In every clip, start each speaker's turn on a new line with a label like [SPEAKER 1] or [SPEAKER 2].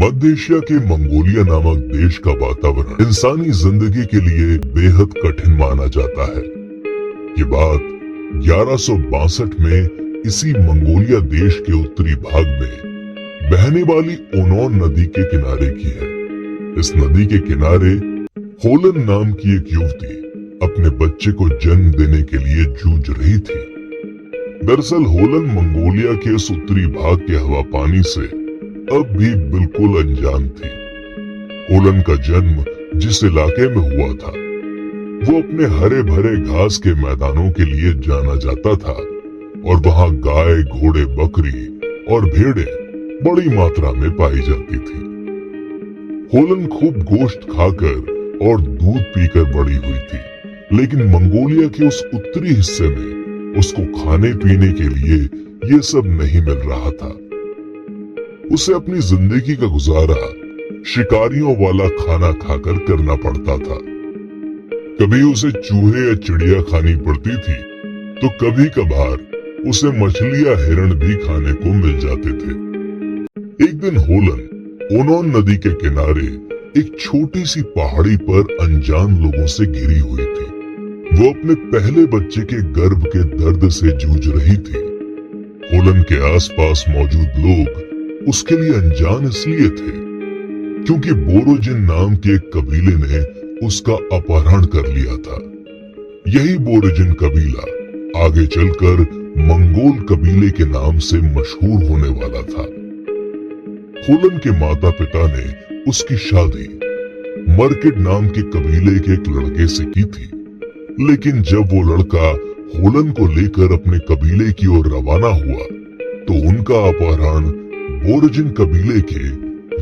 [SPEAKER 1] मध्य Asia के Mongolia नामक देश का वातावरण इंसानी जिंदगी के लिए बेहद कठिन माना जाता है। ये बात 1162 में इसी मंगोलिया देश के उत्तरी भाग में बहने वाली ओनोन नदी के किनारे की है। इस नदी के किनारे होलन नाम की एक युवती अपने बच्चे को जन्म देने के लिए जूझ रही थी। दरअसल होलन मंगोलिया के इस उत्तरी भाग के हवा पानी से अब भी बिल्कुल अनजान थी। होलन का जन्म जिस इलाके में हुआ था वो अपने हरे भरे घास के मैदानों के लिए जाना जाता था और वहाँ गाय, घोड़े, बकरी और भेड़ें बड़ी मात्रा में पाई जाती थी। होलन खूब गोश्त खाकर और दूध पीकर बड़ी हुई थी, लेकिन मंगोलिया के उस उत्तरी हिस्से में उसको खाने पीने के लिए ये सब नहीं मिल रहा था। उसे अपनी जिंदगी का गुजारा शिकारियों वाला खाना खाकर करना पड़ता था। कभी उसे चूहे या चिड़िया खानी पड़ती थी तो कभी कभार उसे मछली या हिरण भी खाने को मिल जाते थे। एक दिन होलन ओनोन नदी के किनारे एक छोटी सी पहाड़ी पर अनजान लोगों से घिरी हुई थी। वो अपने पहले बच्चे के गर्भ के दर्द से जूझ रही थी। होलन के आसपास मौजूद लोग उसके लिए अनजान इसलिए थे क्योंकि बोरोजिन नाम के एक कबीले ने उसका अपहरण कर लिया था। यही बोरोजिन कबीला आगे चलकर मंगोल कबीले के नाम से मशहूर होने वाला था। होलन के माता पिता ने उसकी शादी मर्किड नाम के कबीले के एक लड़के से की थी, लेकिन जब वो लड़का होलन को लेकर अपने कबीले की ओर रवाना हुआ तो उनका अपहरण बोरोजिन कबीले के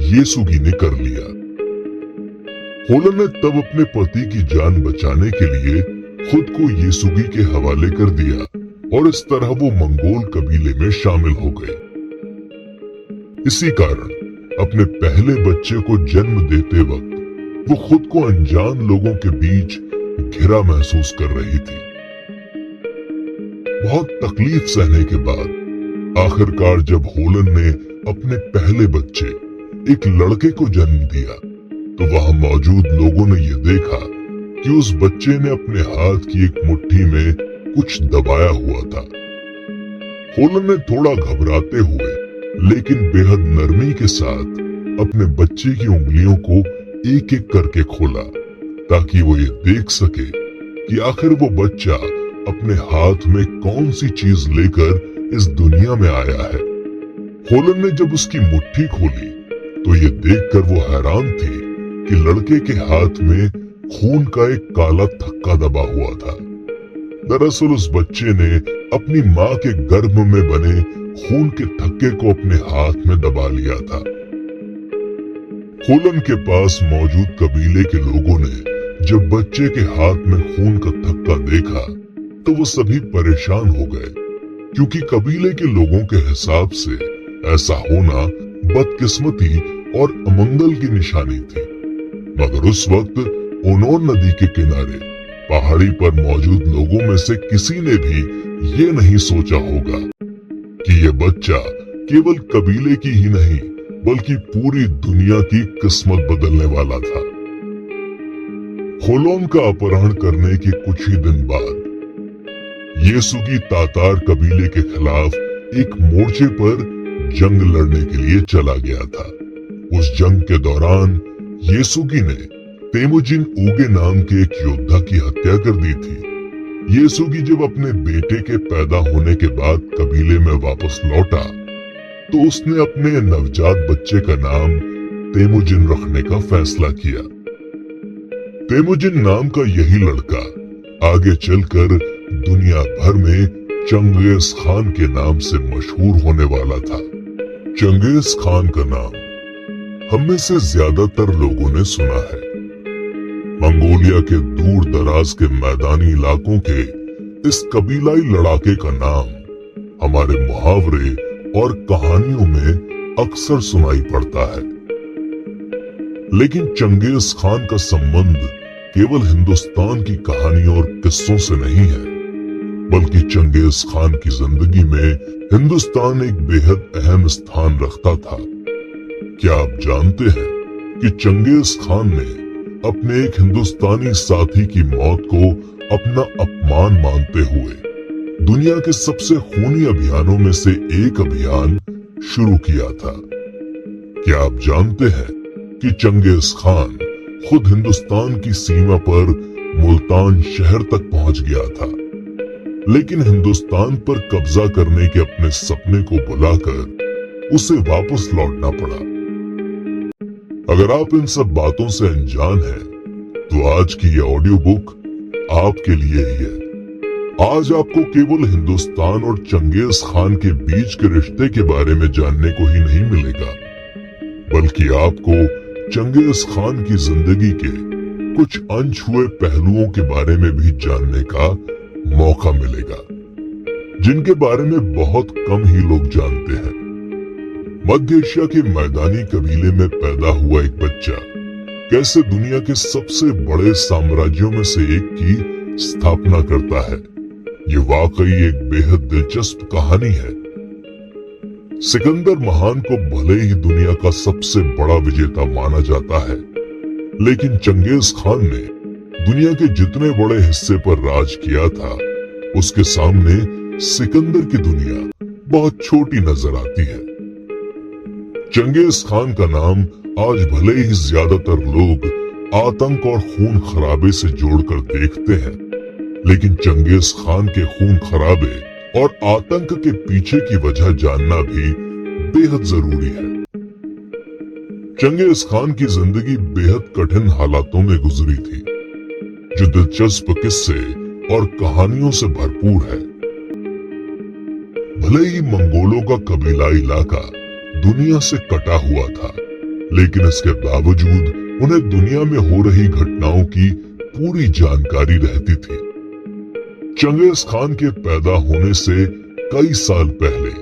[SPEAKER 1] येसुगी ने कर लिया। होलन ने तब अपने पति की जान बचाने के लिए खुद को येसुगी के हवाले कर दिया और इस तरह वो मंगोल कबीले में शामिल हो गए। इसी कारण अपने पहले बच्चे को जन्म देते वक्त वो खुद को अनजान लोगों के बीच घिरा महसूस कर रही थी। बहुत तकलीफ सहने के बाद आखिरकार जब होलन ने अपने पहले बच्चे एक लड़के को जन्म दिया तो वहां मौजूद लोगों ने यह देखा कि उस बच्चे ने अपने हाथ की एक मुट्ठी में कुछ दबाया हुआ था। होलन ने थोड़ा घबराते हुए लेकिन बेहद नरमी के साथ अपने बच्चे की उंगलियों को एक एक करके खोला ताकि वो ये देख सके कि आखिर वो बच्चा अपने हाथ में कौन सी चीज लेकर इस दुनिया में आया है। होलन ने जब उसकी मुट्ठी खोली तो ये देखकर वो हैरान थी कि लड़के के हाथ में खून का एक काला थक्का दबा हुआ था। दरअसल उस बच्चे ने अपनी माँ के गर्भ में बने खून के थक्के को अपने हाथ में दबा लिया था। होलन के पास मौजूद कबीले के लोगों ने जब बच्चे के हाथ में खून का थक्का देखा तो वो सभी परेशान हो गए, क्योंकि कबीले के लोगों के हिसाब से ऐसा होना बदकिस्मती और अमंगल की निशानी थी। मगर उस वक्त ओनोन नदी के किनारे पहाड़ी पर मौजूद लोगों में से किसी ने भी ये नहीं सोचा होगा कि ये बच्चा केवल कबीले की ही नहीं बल्कि पूरी दुनिया की किस्मत बदलने वाला था। होलन का अपहरण करने के कुछ ही दिन बाद येसुगी तातार कबीले के खिलाफ एक मोर्चे पर जंग लड़ने के लिए चला गया था। उस जंग के दौरान येसुगी ने तेमुजिन उगे नाम के एक योद्धा की हत्या कर दी थी। येसुगी जब अपने बेटे के पैदा होने के बाद कबीले में वापस लौटा तो उसने अपने नवजात बच्चे का नाम तेमुजिन रखने का फैसला किया। तेमुजिन नाम का यही लड़का आगे चलकर दुनिया भर में चंगेज खान के नाम से मशहूर होने वाला था। चंगेज खान का नाम हम में से ज्यादातर लोगों ने सुना है। मंगोलिया के दूर दराज के मैदानी इलाकों के इस कबीलाई लड़ाके का नाम हमारे मुहावरे और कहानियों में अक्सर सुनाई पड़ता है। लेकिन चंगेज खान का संबंध केवल हिंदुस्तान की कहानी और किस्सों से नहीं है, बल्कि चंगेज खान की जिंदगी में हिंदुस्तान एक बेहद अहम स्थान रखता था। क्या आप जानते हैं कि चंगेज खान ने अपने एक हिंदुस्तानी साथी की मौत को अपना अपमान मानते हुए दुनिया के सबसे खूनी अभियानों में से एक अभियान शुरू किया था? क्या आप जानते हैं कि चंगेज खान खुद हिंदुस्तान की सीमा पर मुल्तान शहर तक पहुंच गया था, लेकिन हिंदुस्तान पर कब्जा करने के अपने सपने को भुलाकर उसे वापस लौटना पड़ा। अगर आप इन सब बातों से अनजान हैं, तो आज की ये ऑडियो बुक आपके लिए ही है। आज आपको केवल हिंदुस्तान और चंगेज खान के बीच के रिश्ते के बारे में जानने को ही नहीं मिलेगा, बल्कि आपको चंगेज खान की जिंदगी के कुछ अनछुए पहलुओं के बारे में भी जानने का मौका मिलेगा, जिनके बारे में बहुत कम ही लोग जानते हैं। मध्य एशिया के मैदानी कबीले में पैदा हुआ एक बच्चा कैसे दुनिया के सबसे बड़े साम्राज्यों में से एक की स्थापना करता है, ये वाकई एक बेहद दिलचस्प कहानी है। सिकंदर महान को भले ही दुनिया का सबसे बड़ा विजेता माना जाता है, लेकिन चंगेज खान ने दुनिया के जितने बड़े हिस्से पर राज किया था, उसके सामने सिकंदर की दुनिया बहुत छोटी नजर आती है। चंगेज खान का नाम आज भले ही ज्यादातर लोग आतंक और खून खराबे से जोड़कर देखते हैं, लेकिन चंगेज खान के खून खराबे और आतंक के पीछे की वजह जानना भी बेहद जरूरी है। चंगेज खान की जिंदगी बेहद कठिन हालातों में गुजरी थी, जो दिलचस्प किस्से और कहानियों से भरपूर है। भले ही मंगोलों का कबीला इलाका दुनिया से कटा हुआ था, लेकिन इसके बावजूद उन्हें दुनिया में हो रही घटनाओं की पूरी जानकारी रहती थी। चंगेज खान के पैदा होने से कई साल पहले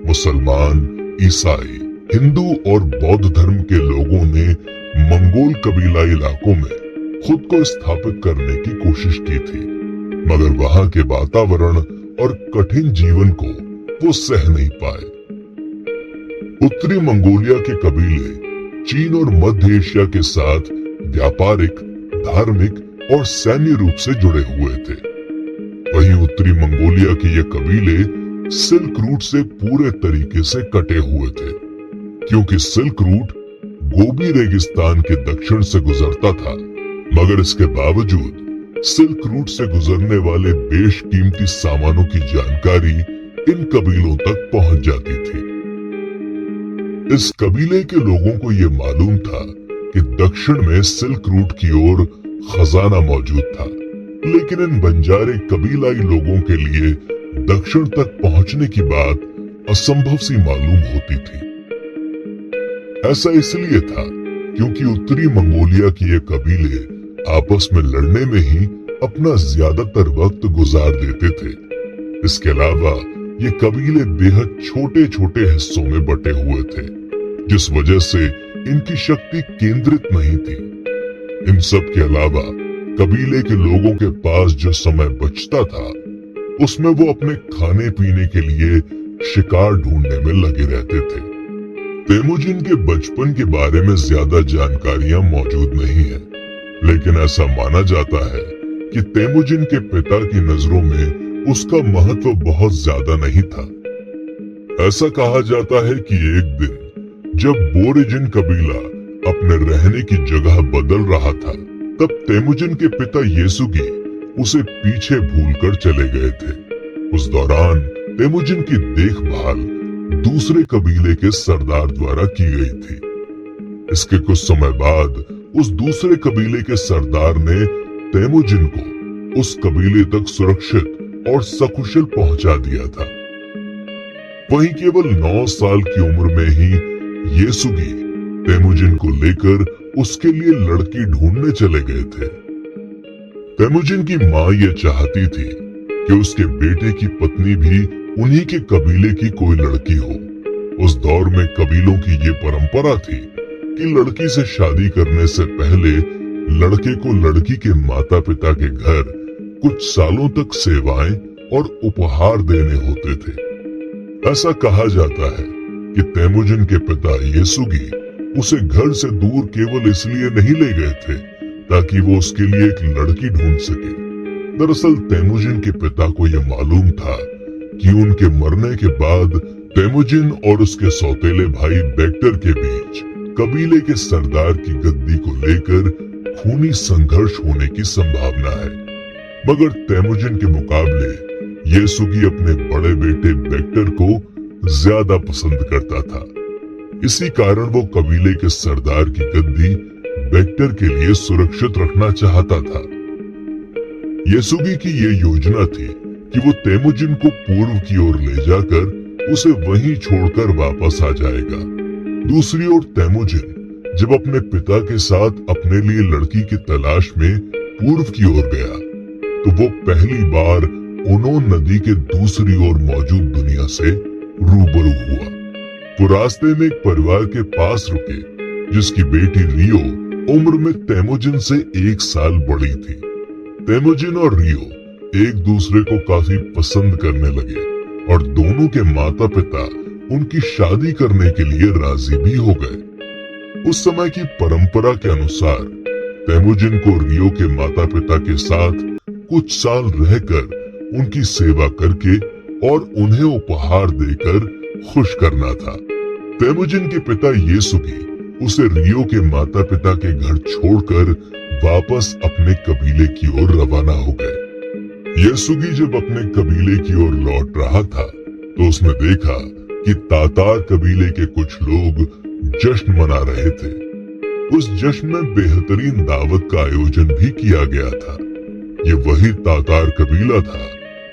[SPEAKER 1] मुसलमान, ईसाई, हिंदू और बौद्ध धर्म के लोगों ने मंगोल कबीला इलाकों में खुद को स्थापित करने की कोशिश की थी, मगर वहां के वातावरण और कठिन जीवन को वो सह नहीं पाए। उत्तरी मंगोलिया के कबीले चीन और मध्य एशिया के साथ व्यापारिक, धार्मिक और सैन्य रूप से जुड़े हुए थे। वहीं उत्तरी मंगोलिया के ये कबीले सिल्क रूट से पूरे तरीके से कटे हुए थे, क्योंकि सिल्क रूट गोबी रेगिस्तान के दक्षिण से गुजरता था, मगर इसके बावजूद सिल्क रूट से गुजरने वाले बेशकीमती सामानों की जानकारी इन कबीलों तक पहुंच जाती थी। इस कबीले के लोगों को यह मालूम था कि दक्षिण में सिल्क रूट की ओर खजाना मौजूद था, लेकिन इन बंजारे कबीलाई लोगों के लिए दक्षिण तक पहुंचने की बात असंभव सी मालूम होती थी। ऐसा इसलिए था क्योंकि उत्तरी मंगोलिया के ये कबीले आपस में लड़ने में ही अपना ज्यादातर वक्त गुजार देते थे। इसके अलावा ये कबीले बेहद छोटे छोटे हिस्सों में बटे हुए थे, जिस वजह से इनकी शक्ति केंद्रित नहीं थी। इन सब के अलावा कबीले के लोगों के पास जो समय बचता था, उसमें वो अपने खाने पीने के लिए शिकार ढूंढने में लगे रहते थे। तेमुजिन के बचपन के बारे में ज्यादा जानकारियां मौजूद नहीं है, लेकिन ऐसा माना जाता है कि तेमुजिन के पिता की नजरों में उसका महत्व बहुत ज्यादा नहीं था। ऐसा कहा जाता है कि एक दिन जब बोरेजिन कबीला अपने रहने की जगह बदल रहा था, तब तेमुजिन के पिता येसुगी उसे पीछे भूलकर चले गए थे। उस दौरान तेमुजिन की देखभाल दूसरे कबीले के सरदार द्वारा की गई थी। इसके कुछ समय बाद उस दूसरे कबीले के सरदार ने तेमुजिन को उस कबीले तक सुरक्षित और सकुशल पहुंचा दिया था। वहीं केवल 9 साल की उम्र में ही येसुगी तेमुजिन को लेकर उसके लिए लड़की ढूंढने चले गए थे। तेमुजिन की माँ ये चाहती थी कि उसके बेटे की पत्नी भी उन्हीं के कबीले की कोई लड़की हो। उस दौर में कबीलों की ये परंपरा थी कि लड़की से शादी करने से पहले लड़के को लड़की के माता पिता के घर कुछ सालों तक सेवाएं और उपहार देने होते थे। ऐसा कहा जाता है कि तेमुजिन के पिता येसुगी उसे घर से दूर केवल इसलिए नहीं ले गए थे ताकि वो उसके लिए एक लड़की ढूंढ सके। दरअसल तेमुजिन के पिता को यह मालूम था कि उनके मरने के बाद तेमुजिन और उसके सौतेले भाई बेक्टर के बीच कबीले के सरदार की गद्दी को लेकर खूनी संघर्ष होने की संभावना है। मगर तेमुजिन के मुकाबले येसुगी अपने बड़े बेटे बेक्टर को ज्यादा पसंद करता था। इसी कारण वो कबीले के सरदार की गद्दी बेक्टर के लिए सुरक्षित रखना चाहता था। येसुगी की ये योजना थी कि वो तेमुजिन को पूर्व की ओर ले जाकर उसे वहीं छोड़कर वापस आ जाएगा। दूसरी ओर तेमुजिन जब अपने पिता के साथ अपने लिए लड़की की तलाश में पूर्व की ओर गया तो वो पहली बार उनो नदी के दूसरी ओर मौजूद दुनिया से रूबरू हुआ। वो रास्ते में एक परिवार के पास रुके जिसकी बेटी रियो उम्र में तेमुजिन से 1 साल बड़ी थी। तेमुजिन और रियो एक दूसरे को काफी पसंद करने लगे और दोनों के माता पिता उनकी शादी करने के लिए राजी भी हो गए। उस समय की परंपरा के अनुसार तेमुजिन को रियो के माता पिता के साथ कुछ साल रहकर उनकी सेवा करके और उन्हें उपहार देकर खुश करना था। तेमुजिन के पिता येसुगी उसे रियो के माता पिता के घर छोड़कर वापस अपने कबीले की ओर रवाना हो गए। येसुगी जब अपने कबीले की ओर लौट रहा था तो उसने देखा कि तातार कबीले के कुछ लोग जश्न मना रहे थे। उस जश्न में बेहतरीन दावत का आयोजन भी किया गया था। ये वही तातार कबीला था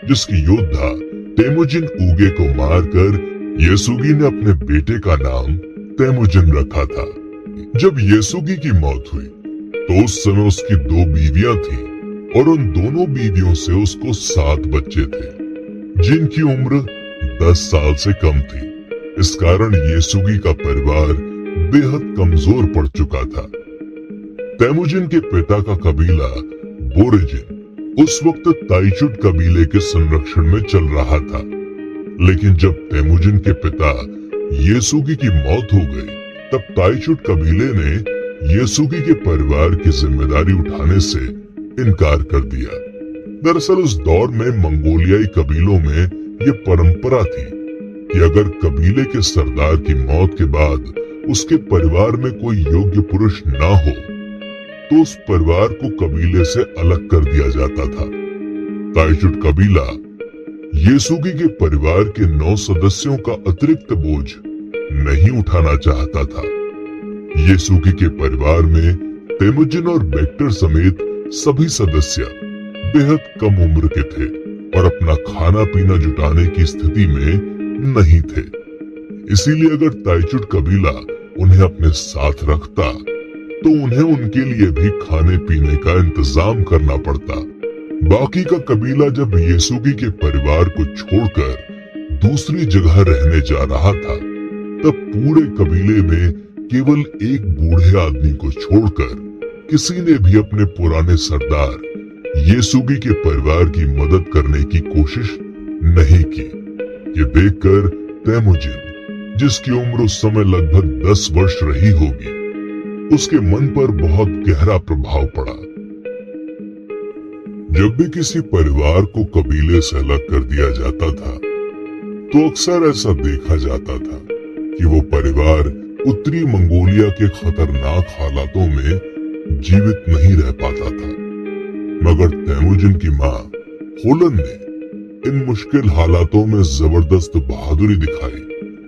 [SPEAKER 1] जिसकी योद्धा तेमुजिन उगे को मारकर येसुगी ने अपने बेटे का नाम तेमुजिन रखा था। जब येसुगी की मौत हुई तो उस समय उसकी 2 बीवियां थीं और उन दोनों बीवियों से उसको 7 बच्चे थे जिनकी उम्र 10 साल से कम थी। इस कारण येसुगी का परिवार बेहद कमजोर पड़ चुका था। तेमुजिन के पिता का कबीला बोरेजिन उस वक्त ताइचुट कबीले के संरक्षण में चल रहा था। लेकिन जब तेमुजिन के पिता येसुगी की मौत हो गई तब ताइचुट कबीले ने येसुगी के परिवार की जिम्मेदारी उठाने से इनकार कर दिया। दरअसल उस दौर में मंगोलियाई कबीलों में ये परंपरा थी कि अगर कबीले के सरदार की मौत के बाद उसके परिवार में कोई योग्य पुरुष ना हो तो उस परिवार को कबीले से अलग कर दिया जाता था। ताइचुट कबीला येसुगी के परिवार के 9 सदस्यों का अतिरिक्त बोझ नहीं उठाना चाहता था। येसुगी के परिवार में तेमुजिन और बेक्टर समेत सभी सदस्य बेहद कम उम्र के थे और अपना खाना पीना जुटाने की स्थिति में नहीं थे। इसीलिए अगर ताइचुट कबीला उन्हें अपने साथ रखता तो उन्हें उनके लिए भी खाने पीने का इंतजाम करना पड़ता। बाकी का कबीला जब येसुगी के परिवार को छोड़कर दूसरी जगह रहने जा रहा था तब पूरे कबीले में केवल एक बूढ़े आदमी को छोड़कर किसी ने भी अपने पुराने सरदार येसुगी के परिवार की मदद करने की कोशिश नहीं की। ये देखकर तेमुजिन, जिसकी उम्र उस समय लगभग 10 वर्ष रही होगी, उसके मन पर बहुत गहरा प्रभाव पड़ा। जब भी किसी परिवार को कबीले से अलग कर दिया जाता था तो अक्सर ऐसा देखा जाता था कि वो परिवार उत्तरी मंगोलिया के खतरनाक हालातों में जीवित नहीं रह पाता था। मगर तेमुजिन की मां होलन ने इन मुश्किल हालातों में जबरदस्त बहादुरी दिखाई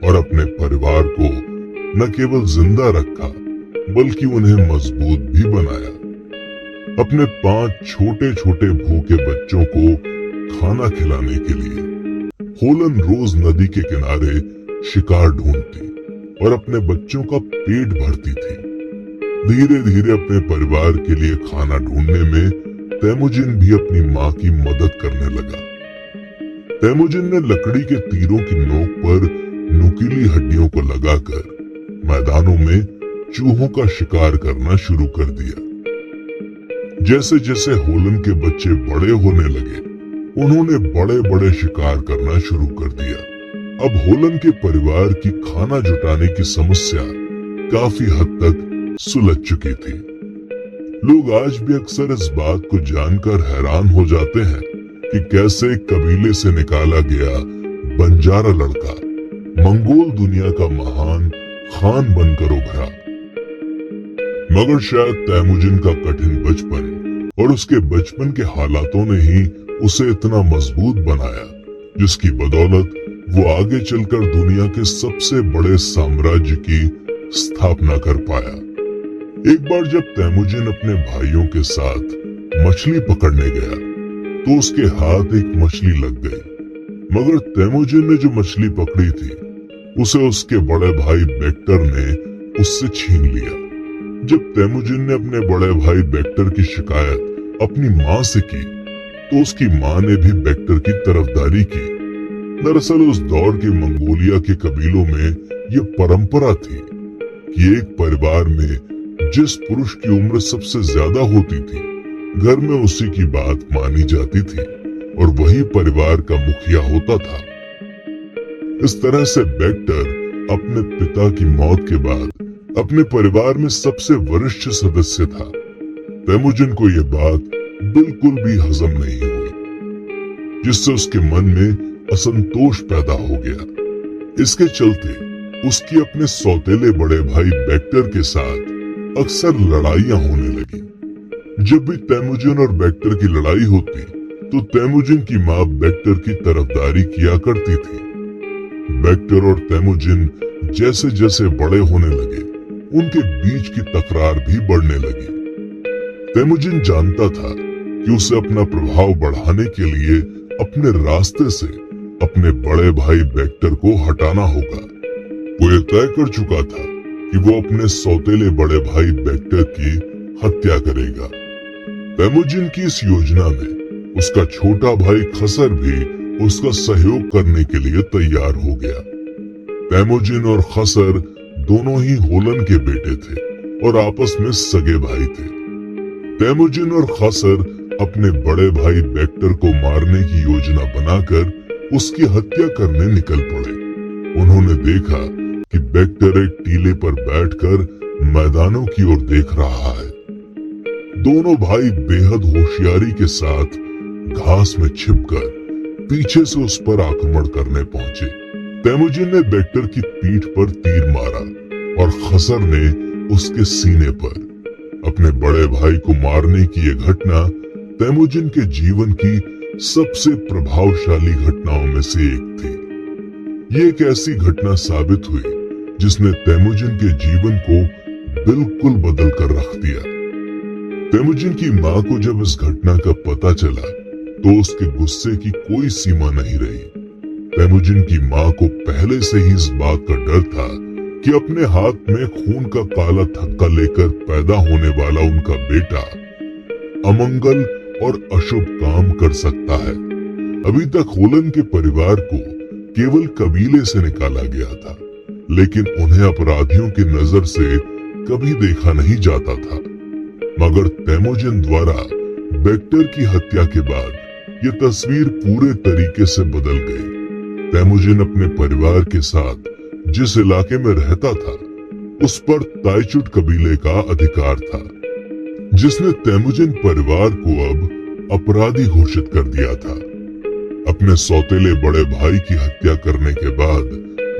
[SPEAKER 1] और अपने परिवार को न केवल जिंदा रखा बल्कि उन्हें मजबूत भी बनाया। अपने 5 छोटे छोटे भूखे बच्चों को खाना खिलाने के लिए होलन रोज नदी के किनारे शिकार ढूंढती और अपने बच्चों का पेट भरती थी। धीरे धीरे अपने परिवार के लिए खाना ढूंढने में तेमुजिन भी अपनी मां की मदद करने लगा। तेमुजिन ने लकड़ी के तीरों की नोक पर नुकीली हड्डियों को लगाकर मैदानों में चूहों का शिकार करना शुरू कर दिया। जैसे जैसे होलन के बच्चे बड़े होने लगे उन्होंने बड़े बड़े शिकार करना शुरू कर दिया। अब होलन के परिवार की खाना जुटाने की समस्या काफी हद तक सुलझ चुकी थी। लोग आज भी अक्सर इस बात को जानकर हैरान हो जाते हैं कि कैसे एक कबीले से निकाला गया बंजारा लड़का मंगोल दुनिया का महान खान बनकर उभरा। मगर शायद तैमुजिन का कठिन बचपन और उसके बचपन के हालातों ने ही उसे इतना मजबूत बनाया, जिसकी बदौलत वो आगे चलकर दुनिया के सबसे बड़े साम्राज्य की स्थापना कर पाया। एक बार जब तैमुजिन अपने भाइयों के साथ मछली पकड़ने गया तो उसके हाथ एक मछली लग गई, मगर तैमुजिन ने जो मछली पकड़ी थी उसे उसके बड़े भाई बेक्टर ने उससे छीन लिया। जब तैमुजिन ने अपने बड़े भाई बेक्टर की शिकायत अपनी माँ से की तो उसकी माँ ने भी बेक्टर की तरफदारी की। दरअसल उस दौर के मंगोलिया के कबीलों में ये परंपरा थी कि एक परिवार में जिस पुरुष की उम्र सबसे ज्यादा होती थी, घर में उसी की बात मानी जाती थी और वही परिवार का मुखिया होता था। इस तरह से बेक्टर अपने पिता की मौत के बाद अपने परिवार में सबसे वरिष्ठ सदस्य था। तैमुजिन को यह बात बिल्कुल भी हजम नहीं हुई, जिससे उसके मन में असंतोष पैदा हो गया। इसके चलते उसकी अपने सौतेले बड़े भाई बेक्टर के साथ अक्सर लड़ाइयां होने लगी। जब भी तैमुजिन और बेक्टर की लड़ाई होती तो तैमुजिन की माँ बेक्टर की तरफदारी किया करती थी। बेक्टर और तैमुजिन जैसे जैसे बड़े होने लगे, उनके बीच की तकरार भी बढ़ने लगी। तैमुजिन जानता था कि उसे अपना प्रभाव बढ़ाने के लिए अपने रास्ते से अपने बड़े भाई बेक्टर को हटाना होगा। वो ये तय कर चुका था कि वो अपने सौतेले बड़े भाई बेक्टर की हत्या करेगा। तैमुजिन की इस योजना में उसका छोटा भाई खसर भी उसका सहयोग करने के लिए तैयार हो गया। तैमुजिन और खसर दोनों ही होलन के बेटे थे और आपस में सगे भाई थे। तैमुजिन और खसर अपने बड़े भाई बेक्टर को मारने की योजना बनाकर उसकी हत्या करने निकल पड़े। उन्होंने देखा कि बेक्टर एक टीले पर बैठकर मैदानों की ओर देख रहा है। दोनों भाई बेहद होशियारी के साथ घास में छिपकर पीछे से उस पर आक्रमण करने पहुंचे। तैमुजिन ने बेक्टर की पीठ पर तीर मारा और खसर ने उसके सीने पर। अपने बड़े भाई को मारने की यह घटना तैमुजिन के जीवन की सबसे प्रभावशाली घटनाओं में से एक थी। ये एक ऐसी घटना साबित हुई जिसने तैमुजिन के जीवन को बिल्कुल बदल कर रख दिया। तैमुजिन की माँ को जब इस घटना का पता चला तो उसके गुस्से की कोई सीमा नहीं रही। तैमुजिन की माँ को पहले से ही इस बात का डर था कि अपने हाथ में खून का काला थक्का लेकर पैदा होने वाला उनका बेटा अमंगल और अशुभ काम कर सकता है। अभी तक होलन के परिवार को केवल कबीले से निकाला गया था, लेकिन उन्हें अपराधियों की नजर से कभी देखा नहीं जाता था। मगर तैमुजिन द्वारा बेक्टर की हत्या के बाद ये तस्वीर पूरे तरीके से बदल गई। तैमुजिन अपने परिवार के साथ जिस इलाके में रहता था उस पर ताइचुट कबीले का अधिकार था, जिसने तैमुजिन परिवार को अब अपराधी घोषित कर दिया था। अपने सौतेले बड़े भाई की हत्या करने के बाद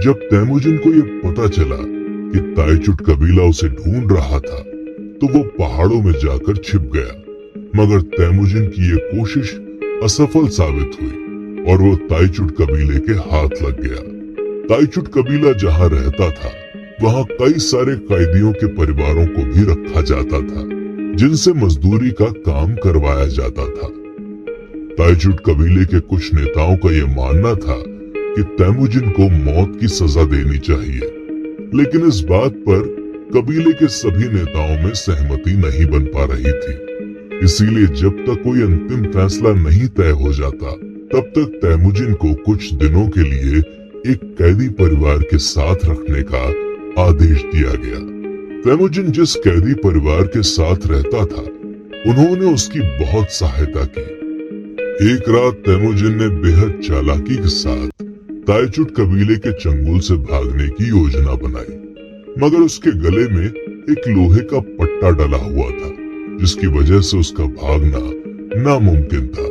[SPEAKER 1] जब तैमुजिन को यह पता चला कि ताइचुट कबीला उसे ढूंढ रहा था तो वो पहाड़ों में जाकर छिप गया। मगर तैमुजिन की ये कोशिश असफल साबित हुई और वो ताइचुट कबीले के हाथ लग गया। ताइचुट कबीला जहाँ रहता था वहाँ कई सारे कैदियों के परिवारों को भी रखा जाता था, जिनसे मजदूरी का काम करवाया जाता था। ताइचुट कबीले के कुछ नेताओं का यह मानना था कि तैमुजिन को मौत की सजा देनी चाहिए, लेकिन इस बात पर कबीले के सभी नेताओं में सहमति नहीं बन पा रही थी। इसीलिए जब तक कोई अंतिम फैसला नहीं तय हो जाता तब तक तैमुजिन को कुछ दिनों के लिए एक कैदी परिवार के साथ रखने का आदेश दिया गया। तैमुजिन जिस कैदी परिवार के साथ रहता था उन्होंने उसकी बहुत सहायता की। एक रात तैमुजिन ने बेहद चालाकी के साथ ताइचुट कबीले के चंगुल से भागने की योजना बनाई। मगर उसके गले में एक लोहे का पट्टा डला हुआ था, जिसकी वजह से उसका भागना नामुमकिन था।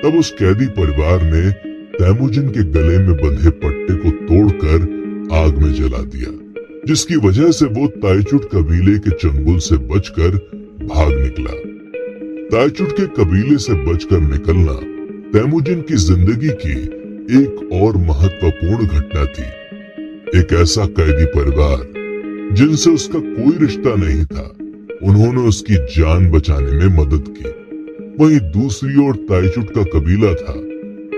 [SPEAKER 1] तब उस कैदी परिवार ने तैमुजिन के गले में बंधे पट्टे को तोड़कर आग में जला दिया, जिसकी वजह से वो ताइचुट कबीले के चंगुल से बचकर भाग निकला। ताइचुट के कबीले से बचकर निकलना तैमुजिन की जिंदगी की एक और महत्वपूर्ण घटना थी। एक ऐसा कैदी परिवार जिनसे उसका कोई रिश्ता नहीं था, उन्होंने उसकी जान बचाने में मदद की। वहीं दूसरी ओर ताइचुट का कबीला था,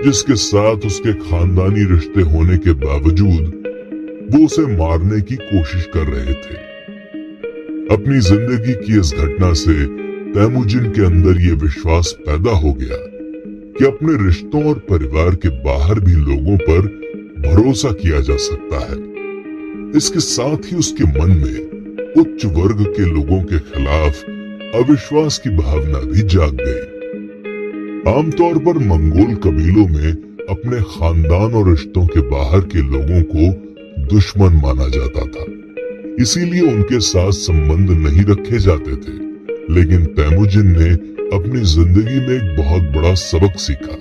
[SPEAKER 1] जिसके साथ उसके खानदानी रिश्ते होने के बावजूद वो उसे मारने की कोशिश कर रहे थे। अपनी जिंदगी की इस घटना से तैमुजिन के अंदर ये विश्वास पैदा हो गया कि अपने रिश्तों और परिवार के बाहर भी लोगों पर भरोसा किया जा सकता है। इसके साथ ही उसके मन में उच्च वर्ग के लोगों के खिलाफ अविश्वास की भावना भी जाग गई। आमतौर पर मंगोल कबीलों में अपने खानदान और रिश्तों के बाहर के लोगों को दुश्मन माना जाता था, इसीलिए उनके साथ संबंध नहीं रखे जाते थे। लेकिन तैमुजिन ने अपनी जिंदगी में एक बहुत बड़ा सबक सीखा।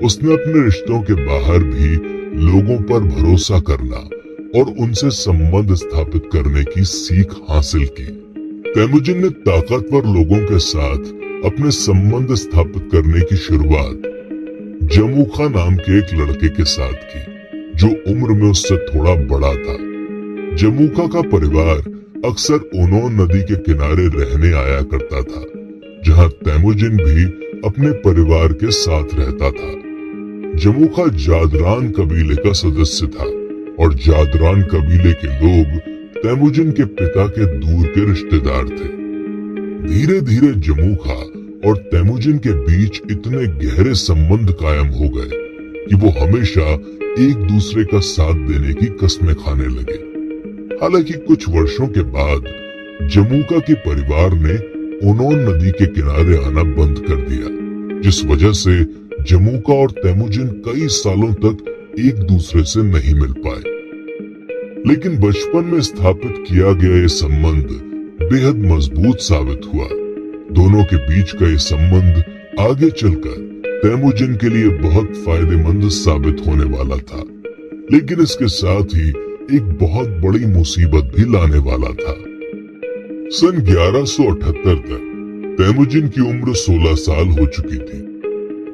[SPEAKER 1] उसने अपने रिश्तों के बाहर भी लोगों पर भरोसा करना और उनसे संबंध स्थापित करने की सीख हासिल की। तैमुजिन ने ताकतवर लोगों के साथ अपने संबंध स्थापित करने की शुरुआत जमूखा नाम के एक लड़के के साथ की, जो उम्र में उससे थोड़ा बड़ा था। जमूखा का परिवार अक्सर ओनोन नदी के किनारे रहने आया करता था, जहां तैमुजिन भी अपने परिवार के साथ रहता था। जमूखा जादरान कबीले का सदस्य था और जादरान कबीले के लोग तैमुजिन के पिता के दूर के रिश्तेदार थे। धीरे धीरे जमूखा और तैमुजिन के बीच इतने गहरे संबंध कायम हो गए कि वो हमेशा एक दूसरे का साथ देने की कस्में खाने लगे। हालांकि कुछ वर्षों के बाद जमूका के परिवार ने ओनोन नदी के किनारे आना बंद कर दिया, जिस वजह से जमूका और तैमुजिन कई सालों तक एक दूसरे से नहीं मिल पाए। लेकिन बचपन में स्थापित किया गया ये संबंध बेहद मजबूत साबित हुआ। दोनों के बीच का ये संबंध आगे चलकर तैमुजिन के लिए बहुत फायदेमंद साबित होने वाला था, लेकिन इसके साथ ही एक बहुत बड़ी मुसीबत भी लाने वाला था। सन 1178 तक तैमुजिन की उम्र 16 साल हो चुकी थी।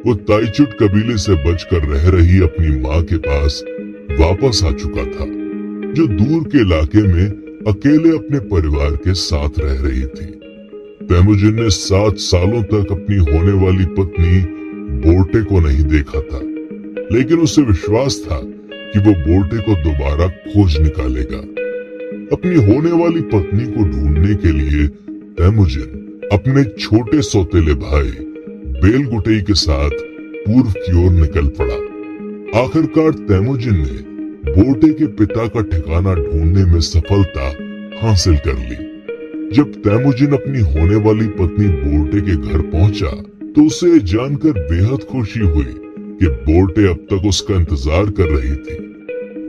[SPEAKER 1] वो ताइचुट कबीले से बचकर रह रही अपनी माँ के पास वापस आ चुका था, जो दूर के इलाके में अकेले अपने परिवार के साथ रह रही थी। तैमुजिन ने 7 सालों तक अपनी होने वाली पत्नी बोर्टे को नहीं देखा था, लेकिन उसे विश्वास था कि वो बोर्टे को दोबारा खोज निकालेगा। अपनी होने वाली पत्नी को ढूंढने के लिए तैमुजिन अपने छोटे सौतेले भाई बेलगुटेई के साथ पूर्व की ओर निकल पड़ा। आखिरकार तैमुजिन ने बोर्टे के पिता का ठिकाना ढूंढने में सफलता हासिल कर ली। जब तैमुजिन अपनी होने वाली पत्नी बोर्टे के घर पहुंचा, तो उसे जानकर बेहद खुशी हुई कि बोर्टे अब तक उसका इंतजार कर रही थी।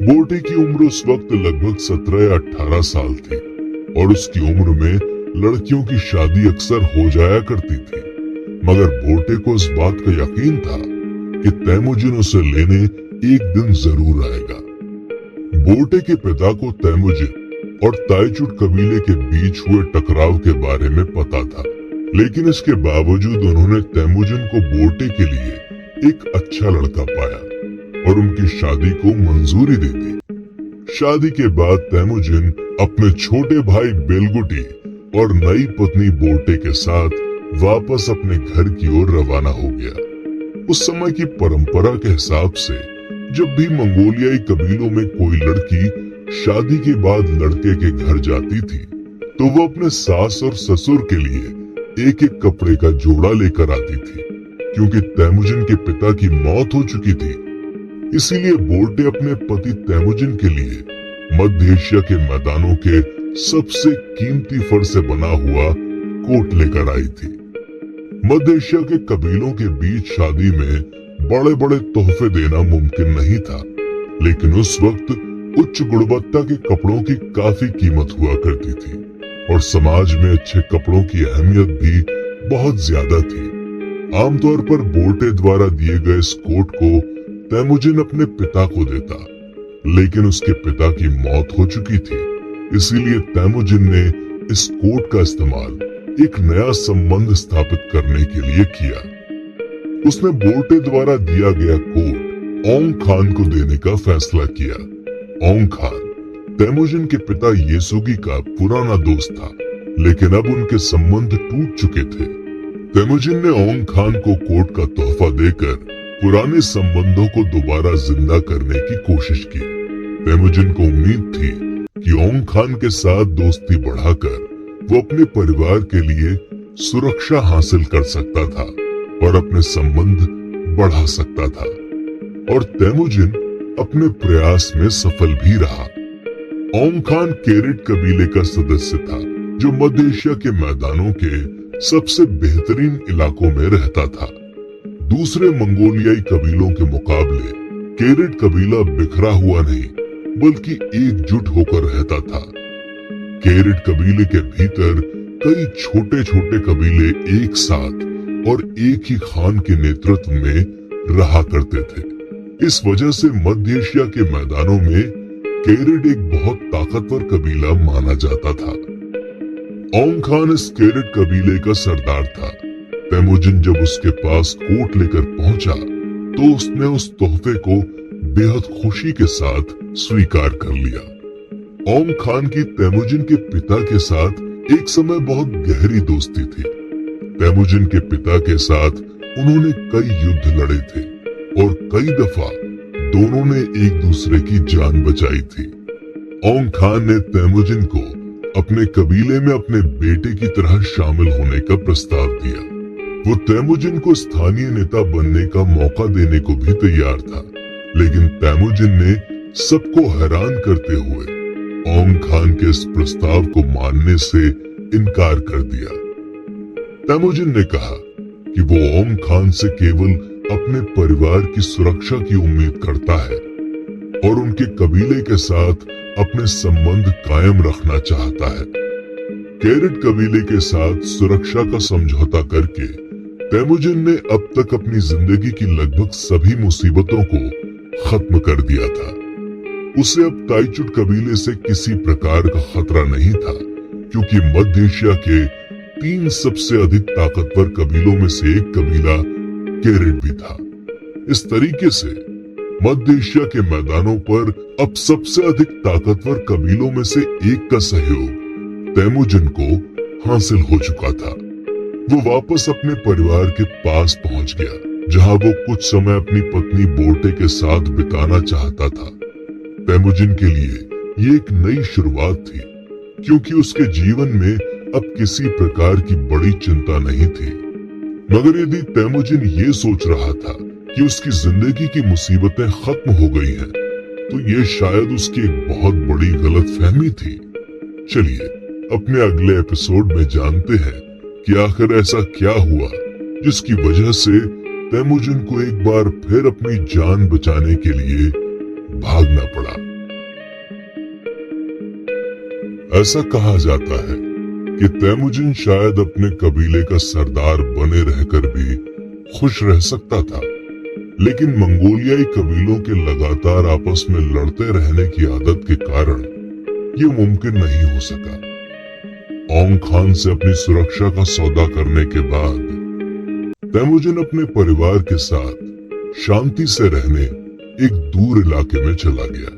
[SPEAKER 1] बोर्टे की उम्र उस वक्त लगभग 17 या 18 साल थी और उसकी उम्र में लड़कियों की शादी अक्सर हो जाया करती थी। मगर बोर्टे को इस बात का यकीन था कि तैमुजिन उसे लेने एक दिन जरूर आएगा। बोर्टे के पिता को तैमुजिन और ताइचुट कबीले के बीच हुए टकराव के बारे में पता था, लेकिन इसके बावजूद उन्होंने तैमुजिन को बोर्टे के लिए एक अच्छा लड़का पाया और उनकी शादी को मंजूरी दे दी। शादी के बाद तैमुजिन अपने छोटे भाई बेलगुटी और नई पत्नी बोर्टे के साथ वापस अपने घर की ओर रवाना हो गया। उस समय की परंपरा के हिसाब से जब भी मंगोलियाई कबीलों में कोई लड़की शादी के बाद लड़के के घर जाती थी, तो वो अपने सास और ससुर के लिए एक एक कपड़े का जोड़ा लेकर आती थी। क्योंकि तैमुजिन के पिता की मौत हो चुकी थी, इसीलिए बोर्टे अपने पति तैमुजिन के लिए मध्य एशिया के मैदानों के सबसे कीमती फर से बना हुआ कोट लेकर आई थी। मध्य एशिया के कबीलों के बीच शादी में बड़े बड़े तोहफे देना मुमकिन नहीं था, लेकिन उस वक्त उच्च गुणवत्ता के कपड़ों की काफी कीमत हुआ करती थी और समाज में अच्छे कपड़ों की अहमियत भी बहुत ज्यादा थी। आमतौर पर बोर्टे द्वारा दिए गए इस कोट को तैमुजिन अपने पिता को देता, लेकिन उसके पिता की मौत हो चुकी थी, इसीलिए तैमुजिन ने इस कोट का इस्तेमाल एक नया संबंध स्थापित करने के लिए किया। उसने बोर्टे द्वारा दिया गया कोट ओंग खान को देने का फैसला किया। ओंग खान तैमुजिन के पिता येसुगी का पुराना दोस्त था, लेकिन अब उनके संबंध टूट चुके थे। तैमुजिन ने ओंग खान को कोट का तोहफा देकर पुराने संबंधों को दोबारा जिंदा करने की कोशिश की। तैमुजिन को उम्मीद थी कि ओंग खान के साथ दोस्ती बढ़ाकर वो अपने परिवार के लिए सुरक्षा हासिल कर सकता था और अपने संबंध बढ़ा सकता था, और तैमुजिन अपने प्रयास में सफल भी रहा। ओंग खान केरिट कबीले का सदस्य था, जो मध्य एशिया के मैदानों के सबसे बेहतरीन इलाकों में रहता था। दूसरे मंगोलियाई कबीलों के मुकाबले केरिट कबीला बिखरा हुआ नहीं, बल्कि एकजुट होकर रहता था। केरिट कबीले के भीतर कई छोटे छोटे कबीले एक साथ और एक ही खान के नेतृत्व में रहा करते थे। इस वजह से मध्य एशिया के मैदानों में केरिट एक बहुत ताकतवर कबीला माना जाता था। ओंग खान इस केरिट कबीले का सरदार था। तैमुजिन जब उसके पास कोट लेकर पहुंचा तो उसने उस तोहफे को बेहद खुशी के साथ स्वीकार कर लिया। ओंग खान की तैमुजिन के पिता के साथ एक समय बहुत गहरी दोस्ती थी। तैमुजिन के पिता के साथ उन्होंने कई युद्ध लड़े थे और कई दफा दोनों ने एक दूसरे की जान बचाई थी। ओंग खान ने तैमुजिन को अपने कबीले में अपने बेटे की तरह शामिल होने का प्रस्ताव दिया। वो तैमुजिन को स्थानीय नेता बनने का मौका देने को भी तैयार था, लेकिन तैमुजिन ने सबको हैरान करते हुए ओंग खान के इस प्रस्ताव को मानने से इनकार कर दिया। तैमुजिन ने कहा कि वो ओंग खान से केवल अपने परिवार की सुरक्षा की उम्मीद करता है और उनके कबीले के साथ अपने संबंध कायम रखना चाहता है। केरिट कबीले के साथ सुरक्षा का समझौता करके तैमुजिन ने अब तक अपनी जिंदगी की लगभग सभी मुसीबतों को खत्म कर दिया था। उसे अब ताइचुट कबीले से किसी प्रकार का खतरा नहीं था, क्योंकि मध्य एशिया के 3 सबसे अधिक ताकतवर कबीलों में से एक कबीला केरिट भी था। इस तरीके से मध्य एशिया के मैदानों पर अब सबसे अधिक ताकतवर कबीलों में से एक का सहयोग तैमुजिन को हासिल हो चुका था। वो वापस अपने परिवार के पास पहुंच गया, जहां वो कुछ समय अपनी पत्नी बोर्टे के साथ बिताना चाहता था। तैमुजिन के लिए ये एक नई शुरुआत थी, क्योंकि उसके जीवन में अब किसी प्रकार की बड़ी चिंता नहीं थी। मगर यदि तैमुजिन ये सोच रहा था कि उसकी जिंदगी की मुसीबतें खत्म हो गई हैं, तो ये शायद उसकी एक बहुत बड़ी गलतफहमी थी। चलिए अपने अगले एपिसोड में जानते हैं कि आखिर ऐसा क्या हुआ जिसकी वजह से तैमुजिन को एक बार फिर अपनी जान बचाने के लिए भागना पड़ा। ऐसा कहा जाता है कि तैमुजिन शायद अपने कबीले का सरदार बने रहकर भी खुश रह सकता था, लेकिन मंगोलियाई कबीलों के लगातार आपस में लड़ते रहने की आदत के कारण ये मुमकिन नहीं हो सका। ओंग खान से अपनी सुरक्षा का सौदा करने के बाद तैमुजिन अपने परिवार के साथ शांति से रहने एक दूर इलाके में चला गया,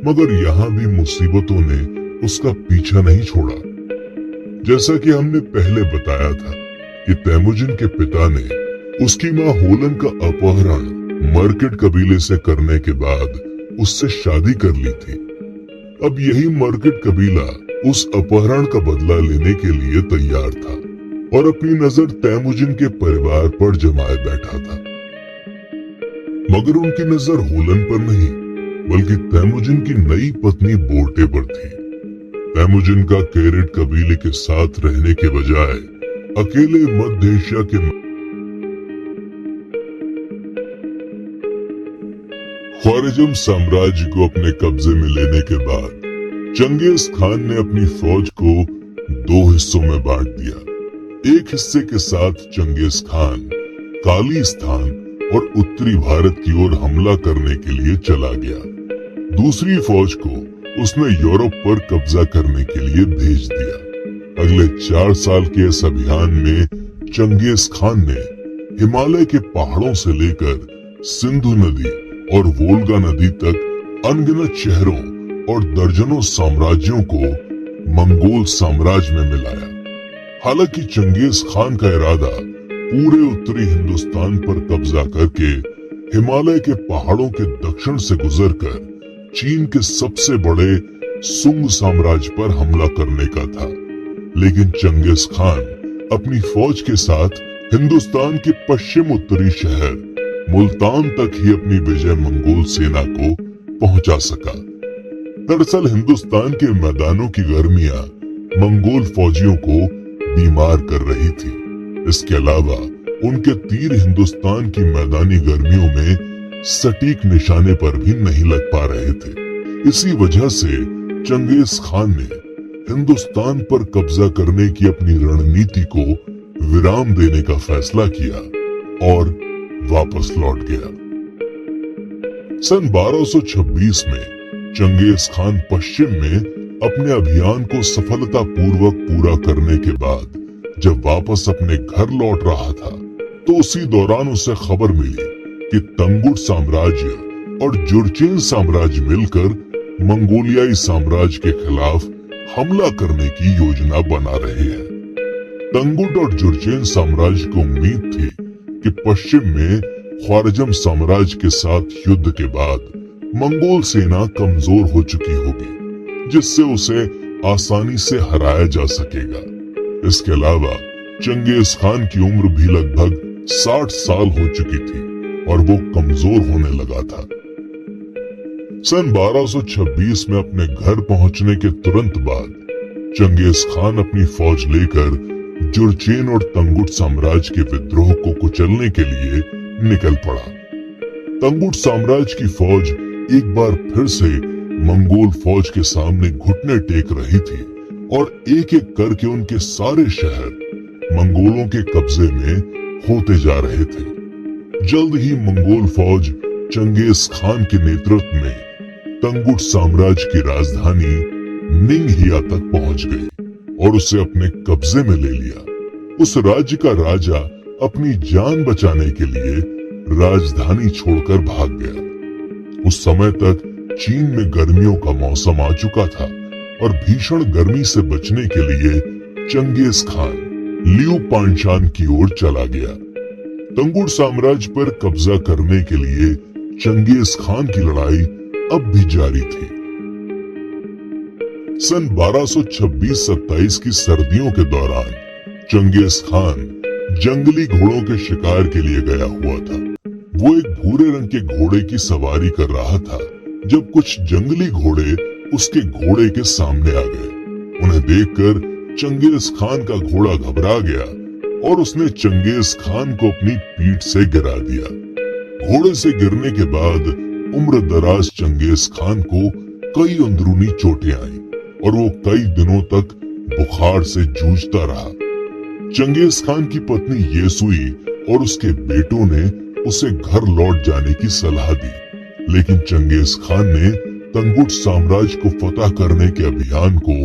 [SPEAKER 1] मगर यहाँ भी मुसीबतों ने उसका पीछा नहीं छोड़ा। जैसा कि हमने पहले बताया था कि तैमुजिन के पिता ने उसकी मां होलन का अपहरण मर्केट कबीले से करने के बाद उससे शादी कर ली थी। अब यही मर्केट कबीला उस अपहरण का बदला लेने के लिए तैयार था और अपनी नजर तैमुजिन के परिवार पर जमाए बैठा था। मगर उनकी नजर होलन पर नहीं, बल्कि तैमुजिन की नई पत्नी बोर्टे पर थी। तैमुजिन का केरिट कबीले के साथ रहने के बजाय अकेले मध्य एशिया के ख्वारिज़म साम्राज्य को अपने कब्जे में लेने के बाद चंगेज खान ने अपनी फौज को दो हिस्सों में बांट दिया। एक हिस्से के साथ चंगेज खान कालीस्थान और उत्तरी भारत की ओर हमला करने के लिए चला गया। दूसरी फौज को उसने यूरोप पर कब्जा करने के लिए भेज दिया। अगले 4 साल के इस अभियान में चंगेज खान ने हिमालय के पहाड़ों से लेकर सिंधु नदी और वोल्गा नदी तक अनगिनत शहरों और दर्जनों साम्राज्यों को मंगोल साम्राज्य में मिलाया। हालांकि चंगेज खान का इरादा पूरे उत्तरी हिंदुस्तान पर कब्जा करके हिमालय के पहाड़ों के दक्षिण से गुजरकर चीन के सबसे बड़े सुंग साम्राज्य पर हमला करने का था। लेकिन चंगेज खान अपनी फौज के साथ हिंदुस्तान के पश्चिम उत्तरी शहर मुल्तान तक ही अपनी विजय मंगोल सेना को पहुंचा सका। दरअसल हिंदुस्तान के मैदानों की गर्मियां मंगोल फौजियों को बीमार कर रही थी। इसके अलावा उनके तीर हिंदुस्तान की मैदानी गर्मियों में सटीक निशाने पर भी नहीं लग पा रहे थे। इसी वजह से चंगेज खान ने हिंदुस्तान पर कब्जा करने की अपनी रणनीति को विराम देने का फैसला किया और वापस लौट गया। सन 1226 में चंगेज खान पश्चिम में अपने अभियान को सफलतापूर्वक पूरा करने के बाद जब वापस अपने घर लौट रहा था तो उसी दौरान उसे खबर मिली कि तंगुट साम्राज्य और जुरचेन साम्राज्य मिलकर मंगोलियाई साम्राज्य के खिलाफ हमला करने की योजना बना रहे हैं। तंगुट और जुरचेन साम्राज्य को उम्मीद थी कि पश्चिम में ख्वारिज़म साम्राज्य के साथ युद्ध के बाद मंगोल सेना कमजोर हो चुकी होगी, जिससे उसे आसानी से हराया जा सकेगा। इसके अलावा चंगेज खान की उम्र भी लगभग 60 साल हो चुकी थी और वो कमजोर होने लगा था। सन 1226 में अपने घर पहुंचने के तुरंत बाद चंगेज खान अपनी फौज लेकर जुरचेन और तंगुट साम्राज्य के विद्रोह को कुचलने के लिए निकल पड़ा। तंगुट साम्राज्य की फौज एक बार फिर से मंगोल फौज के सामने घुटने टेक रही थी और एक एक करके उनके सारे शहर मंगोलों के कब्जे में होते जा रहे थे। जल्द ही मंगोल फौज चंगेज खान के नेतृत्व में तंगुट साम्राज्य की राजधानी निंगहिया तक पहुंच गई और उसे अपने कब्जे में ले लिया। उस राज्य का राजा अपनी जान बचाने के लिए राजधानी छोड़कर भाग गया। उस समय तक चीन में गर्मियों का मौसम आ चुका था और भीषण गर्मी से बचने के लिए चंगेज खान लियू पांचान की ओर चला गया। तंगुट साम्राज्य पर कब्जा करने के लिए चंगेज खान की लड़ाई अब भी जारी थी। सन 1226-27 की सर्दियों के दौरान चंगेज खान जंगली घोड़ों के शिकार के लिए गया हुआ था। वो एक भूरे रंग के घोड़े की सवारी कर रहा था जब कुछ जंगली घोड़े उसके घोड़े के सामने आ गए। उन्हें देखकर चंगेज खान का घोड़ा घबरा गया और उसने चंगेज खान को अपनी पीठ से गिरा दिया। घोड़े से गिरने के बाद उम्र दराज चंगेज खान को कई अंदरूनी चोटें आईं और वो कई दिनों तक बुखार से जूझता रहा। चंगेज खान की पत्नी येसुई और उसके बेटों ने उसे घर लौट जाने की सलाह दी, लेकिन चंगेज खान ने तंगुट साम्राज्य को फतह करने के अभियान को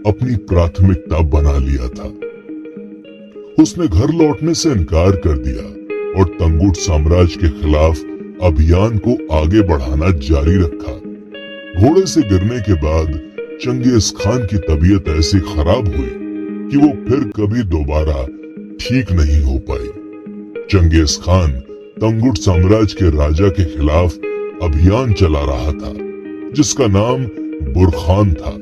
[SPEAKER 1] अपनी प्राथमिकता बना लिया था। उसने घर लौटने से इनकार कर दिया और तंगुट साम्राज्य के खिलाफ अभियान को आगे बढ़ाना जारी रखा। घोड़े से गिरने के बाद चंगेज खान की तबीयत ऐसी खराब हुई कि वो फिर कभी दोबारा ठीक नहीं हो पाई। चंगेज खान तंगुट साम्राज्य के राजा के खिलाफ अभियान चला रहा था जिसका नाम बुरखान था।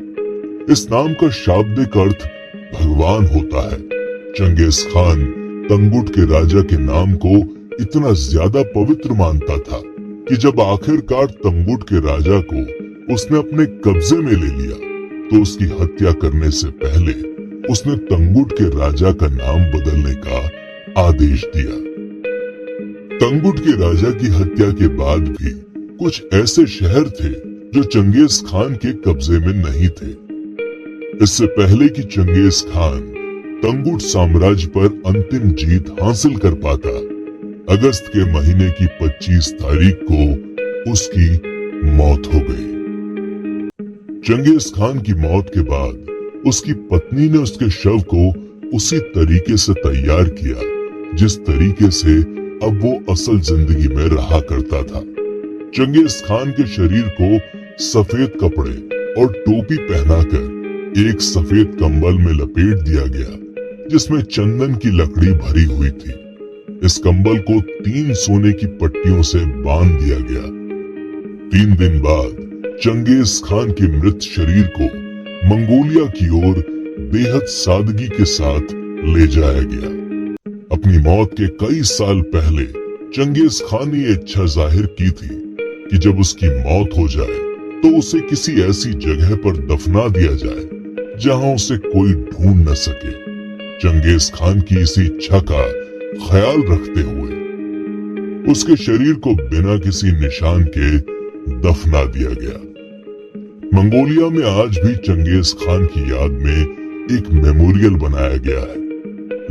[SPEAKER 1] इस नाम का शाब्दिक अर्थ भगवान होता है। चंगेज खान तंगुट के राजा के नाम को इतना ज्यादा पवित्र मानता था कि जब आखिरकार तंगुट के राजा को उसने अपने कब्जे में ले लिया तो उसकी हत्या करने से पहले उसने तंगुट के राजा का नाम बदलने का आदेश दिया। तंगुट के राजा की हत्या के बाद भी कुछ ऐसे शहर थे जो चंगेज खान के कब्जे में नहीं थे। इससे पहले कि चंगेज खान तंगुट साम्राज्य पर अंतिम जीत हासिल कर पाता, अगस्त के महीने की 25 तारीख को उसकी मौत हो गई। चंगेज खान की मौत के बाद उसकी पत्नी ने उसके शव को उसी तरीके से तैयार किया जिस तरीके से अब वो असल जिंदगी में रहा करता था। चंगेज खान के शरीर को सफेद कपड़े और टोपी पहनाकर एक सफेद कंबल में लपेट दिया गया जिसमें चंदन की लकड़ी भरी हुई थी। इस कंबल को 3 सोने की पट्टियों से बांध दिया गया। 3 दिन बाद चंगेज खान के मृत शरीर को मंगोलिया की ओर बेहद सादगी के साथ ले जाया गया। अपनी मौत के कई साल पहले चंगेज खान ने ये इच्छा जाहिर की थी कि जब उसकी मौत हो जाए तो उसे किसी ऐसी जगह पर दफना दिया जाए जहां उसे कोई ढूंढ न सके। चंगेज खान की इसी इच्छा का ख्याल रखते हुए उसके शरीर को बिना किसी निशान के दफना दिया गया। मंगोलिया में आज भी चंगेज खान की याद में एक मेमोरियल बनाया गया है,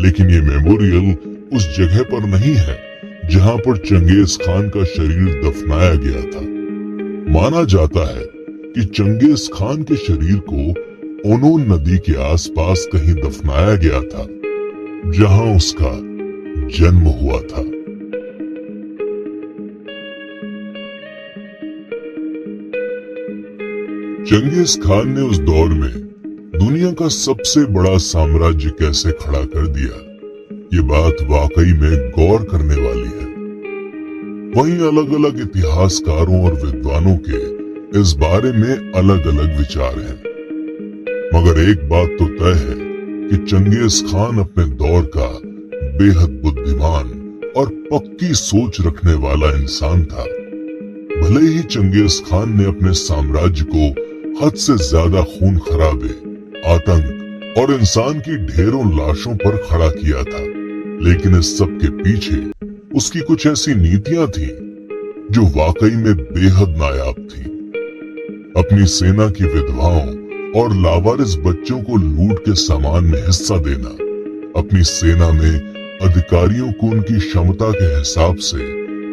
[SPEAKER 1] लेकिन ये मेमोरियल उस जगह पर नहीं है जहां पर चंगेज खान का शरीर दफनाया गया था। माना जाता है कि चंगेज खान के शरीर को ओनोन नदी के आसपास कहीं दफनाया गया था जहां उसका जन्म हुआ था। चंगेज खान ने उस दौर में दुनिया का सबसे बड़ा साम्राज्य कैसे खड़ा कर दिया, ये बात वाकई में गौर करने वाली है। वहीं अलग अलग इतिहासकारों और विद्वानों के इस बारे में अलग अलग विचार हैं, मगर एक बात तो तय है कि चंगेज खान अपने दौर का बेहद बुद्धिमान और पक्की सोच रखने वाला इंसान था। भले ही चंगेज खान ने अपने साम्राज्य को हद से ज्यादा खून खराबे, आतंक और इंसान की ढेरों लाशों पर खड़ा किया था, लेकिन इस सब के पीछे उसकी कुछ ऐसी नीतियां थी जो वाकई में बेहद नायाब थी। अपनी सेना की विधवाओं और लावारिस बच्चों को लूट के सामान में हिस्सा देना, अपनी सेना में अधिकारियों को उनकी क्षमता के हिसाब से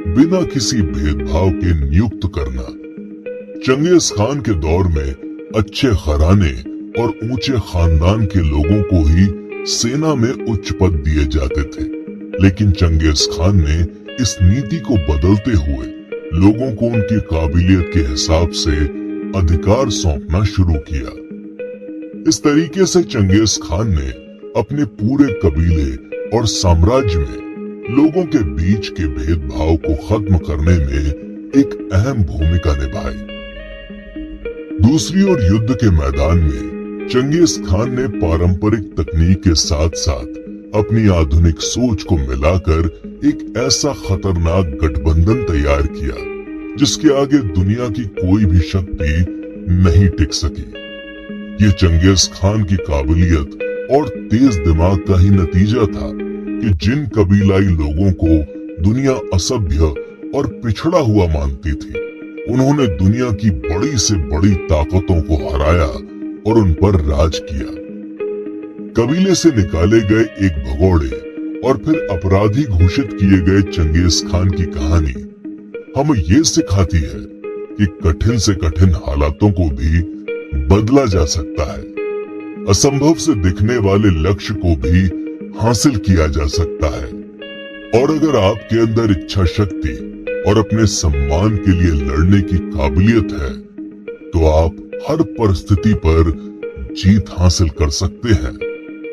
[SPEAKER 1] बिना किसी भेदभाव के नियुक्त करना। चंगेज खान के दौर में अच्छे घराने और ऊंचे खानदान के लोगों को ही सेना में उच्च पद दिए जाते थे, लेकिन चंगेज खान ने इस नीति को बदलते हुए लोगों को उनकी काबिलियत के हिसाब से अधिकार सौंपना शुरू किया। इस तरीके से चंगेज खान ने अपने पूरे कबीले और साम्राज्य में लोगों के बीच के भेदभाव को खत्म करने में एक अहम भूमिका निभाई। दूसरी ओर युद्ध के मैदान में चंगेज खान ने पारंपरिक तकनीक के साथ साथ अपनी आधुनिक सोच को मिलाकर एक ऐसा खतरनाक गठबंधन तैयार किया जिसके आगे दुनिया की कोई भी शक्ति नहीं टिक सकी। ये चंगेज खान की काबिलियत और तेज दिमाग का ही नतीजा था कि जिन कबीलाई लोगों को दुनिया असभ्य और पिछड़ा हुआ मानती थी, उन्होंने दुनिया की बड़ी से बड़ी ताकतों को हराया और उन पर राज किया। कबीले से निकाले गए एक भगोड़े और फिर अपराधी घोषित किए गए चंगेज खान की कहानी हमें ये सिखाती है कि कठिन से कठिन हालातों को भी बदला जा सकता है। असंभव से दिखने वाले लक्ष्य को भी हासिल किया जा सकता है। और अगर आपके अंदर इच्छा शक्ति और अपने सम्मान के लिए लड़ने की काबिलियत है तो आप हर परिस्थिति पर जीत हासिल कर सकते हैं।